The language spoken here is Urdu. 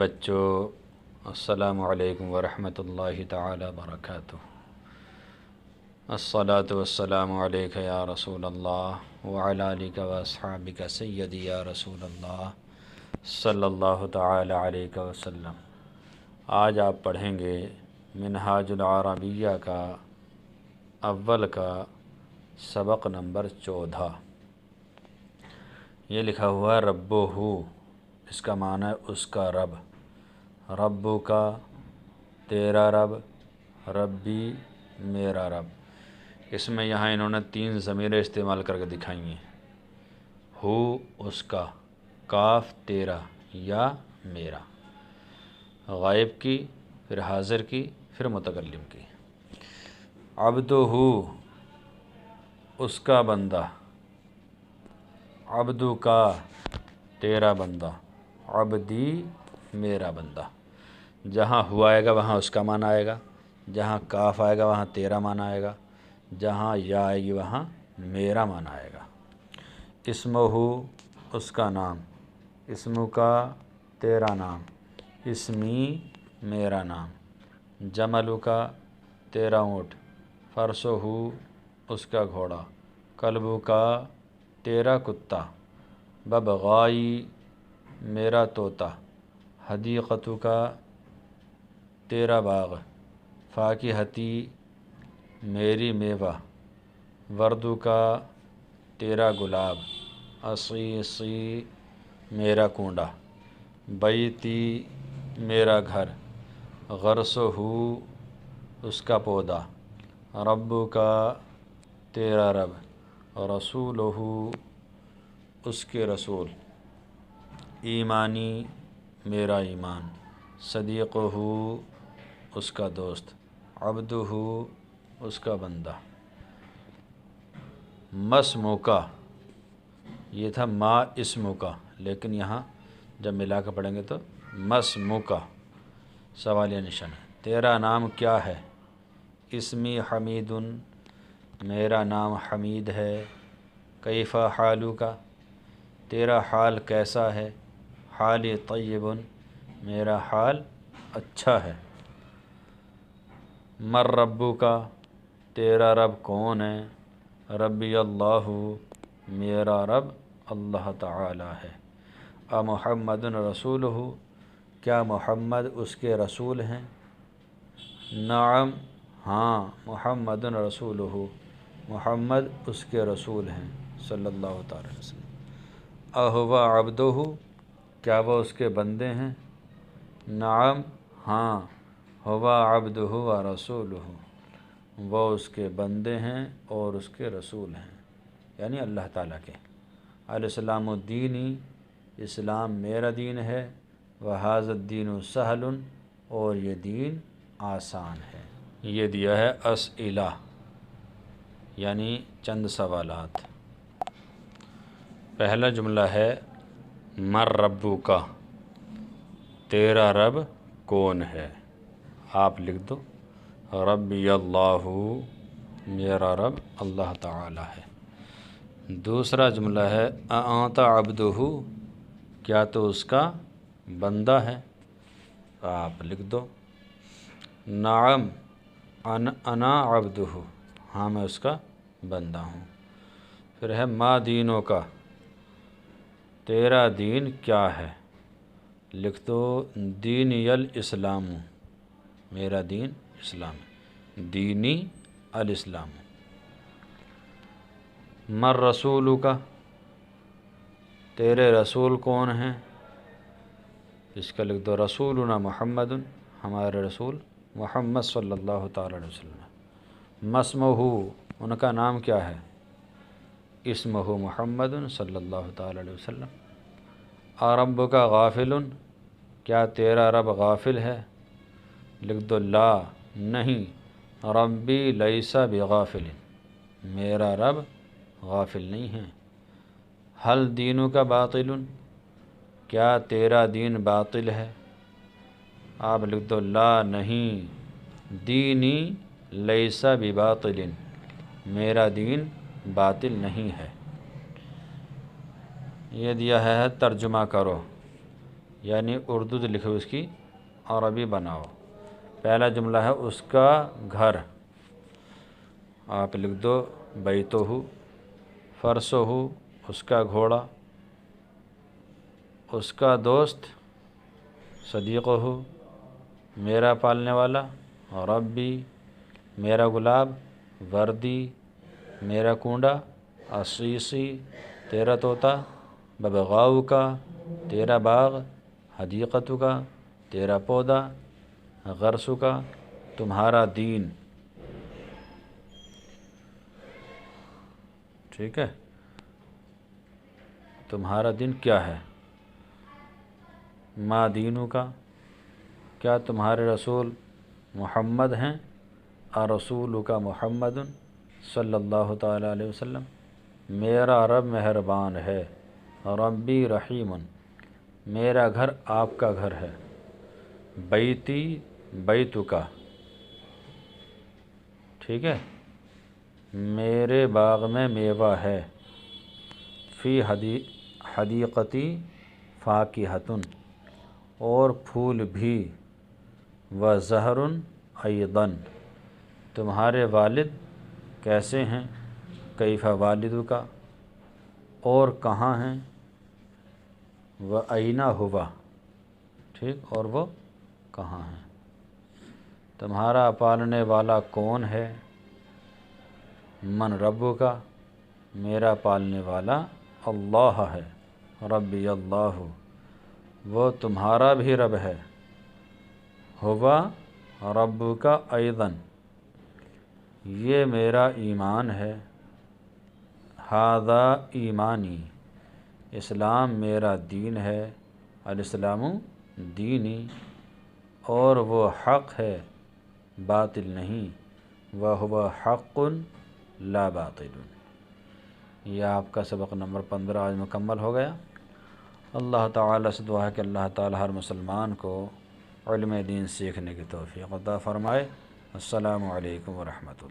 بچوں، السلام علیکم ورحمۃ اللہ تعالی وبرکاتہ۔ الصلاۃ والسلام علیک یا رسول اللہ وعلی آلک واصحابک سیدی یا رسول اللہ صلی اللہ تعالی علیہ وسلم۔ آج آپ پڑھیں گے منہاج العربیہ کا اول کا سبق نمبر 14۔ یہ لکھا ہوا ہے ربہ، اس کا معنی ہے اس کا رب، ربو کا تیرا رب، ربی میرا رب۔ اس میں یہاں انہوں نے 3 ضمیریں استعمال کر کے دکھائی ہیں، ہو اس کا، کاف تیرا یا میرا، غائب کی، پھر حاضر کی، پھر متکلم کی۔ عبدہ اس کا بندہ، عبدو کا تیرا بندہ، عبدی میرا بندہ۔ جہاں ہوا آئے گا وہاں اس کا معنی آئے گا، جہاں کاف آئے گا وہاں تیرا معنی آئے گا، جہاں یا آئے گی وہاں میرا معنی آئے گا۔ اسمہ اس کا نام، اسمہ کا تیرا نام، اسمی میرا نام، جمل کا تیرا اونٹ، فرسہ اس کا گھوڑا، کلب کا تیرا کتا، ببغائی میرا طوطا، حدیقت کا تیرا باغ، فاکہتی میری میوہ، وردو کا تیرا گلاب، عصیصی میرا کنڈا، بیتی میرا گھر، غرسہ اس کا پودا، رب کا تیرا رب، رسولہ اس کے رسول، ایمانی میرا ایمان، صدیقہ اس کا دوست، عبدہ اس کا بندہ۔ مسمو کا، یہ تھا ما اسمو کا، لیکن یہاں جب ملا کر پڑھیں گے تو مسمو کا سوالیہ نشان ہے۔ تیرا نام کیا ہے؟ اسمی حمید، میرا نام حمید ہے۔ کیف حالو کا، تیرا حال کیسا ہے؟ حالی طیب، میرا حال اچھا ہے۔ من ربو کا، تیرا رب کون ہے؟ ربی اللہ، میرا رب اللہ تعالی ہے۔ محمد رسولہ، کیا محمد اس کے رسول ہیں؟ نعم، ہاں، محمد رسولہ، محمد اس کے رسول ہیں صلی اللہ تعالی علیہ وسلم۔ اہو عبدہ، کیا وہ اس کے بندے ہیں؟ نعم، ہاں، ہوا عبدہ و رسولہ، وہ اس کے بندے ہیں اور اس کے رسول ہیں، یعنی اللہ تعالیٰ کے۔ الاسلام دینی، اسلام میرا دین ہے، وہذا الدین سہل، اور یہ دین آسان ہے۔ یہ دیا ہے اسئلہ، یعنی چند سوالات۔ پہلا جملہ ہے من ربو کا، تیرا رب کون ہے؟ آپ لکھ دو ربی اللہ، میرا رب اللہ تعالی ہے۔ دوسرا جملہ ہے اانت عبدہ، کیا تو اس کا بندہ ہے؟ آپ لکھ دو نعم انا عبدہ، ہاں میں اس کا بندہ ہوں۔ پھر ہے ما دینوں کا، تیرا دین کیا ہے؟ لکھ دو دینی الاسلام، میرا دین اسلام ہے، دینی الاسلام۔ من رسول کا، تیرے رسول کون ہیں؟ اس کا لکھ دو رسولنا محمد، ہمارے رسول محمد صلی اللہ تعالی علیہ وسلم۔ مسمہ، ان کا نام کیا ہے؟ اسمہ محمد صلی اللہ تعالی علیہ وسلم۔ رب کا غافل، کیا تیرا رب غافل ہے؟ لکھ دو لا، نہیں، ربی لیس بغافل، میرا رب غافل نہیں ہے۔ حل دینوں کا باطل، کیا تیرا دین باطل ہے؟ آپ لکھ دو لا، نہیں، دینی لیس بباطل، میرا دین باطل نہیں ہے۔ یہ دیا ہے ترجمہ کرو۔ یعنی اردو جو لکھو اس کی عربی بناؤ۔ پہلا جملہ ہے اس کا گھر، آپ لکھ دو بیتہ، فرسہ اس کا گھوڑا، اس کا دوست صدیقہ میرا پالنے والا، ربی میرا گلاب، وردی میرا کنڈا، عصیصی تیرا طوطا، ببغاؤ کا تیرا باغ، حدیقت کا تیرا پودا، غرس کا تمہارا دین۔ ٹھیک ہے، تمہارا دین کیا ہے؟ ما دینو کا، کیا تمہارے رسول محمد ہیں؟ رسول کا محمد صلی اللہ تعالیٰ علیہ وسلم، میرا رب مہربان ہے، ربی رحیم میرا گھر آپ کا گھر ہے، بیتی بیت کا، ٹھیک ہے، میرے باغ میں میوہ ہے، فی حدیقتی فاکہۃ اور پھول بھی، وزہر ایضاً تمہارے والد کیسے ہیں؟ کیف والد کا اور کہاں ہیں؟ وَأَيْنَ هُوَ ٹھیک، اور وہ کہاں ہیں؟ تمہارا پالنے والا کون ہے؟ من رب کا میرا پالنے والا اللہ ہے، ربی اللہ وہ تمہارا بھی رب ہے، ہوا رب کا ایضاً یہ میرا ایمان ہے، ھذا ایمانی اسلام میرا دین ہے، الاسلام دینی اور وہ حق ہے باطل نہیں، وہو حق لا باطل۔ یہ آپ کا سبق نمبر 15 آج مکمل ہو گیا۔ اللہ تعالیٰ سے دعا ہے کہ اللہ تعالیٰ ہر مسلمان کو علم دین سیکھنے کی توفیق عطا فرمائے۔ السلام علیکم ورحمۃ اللہ۔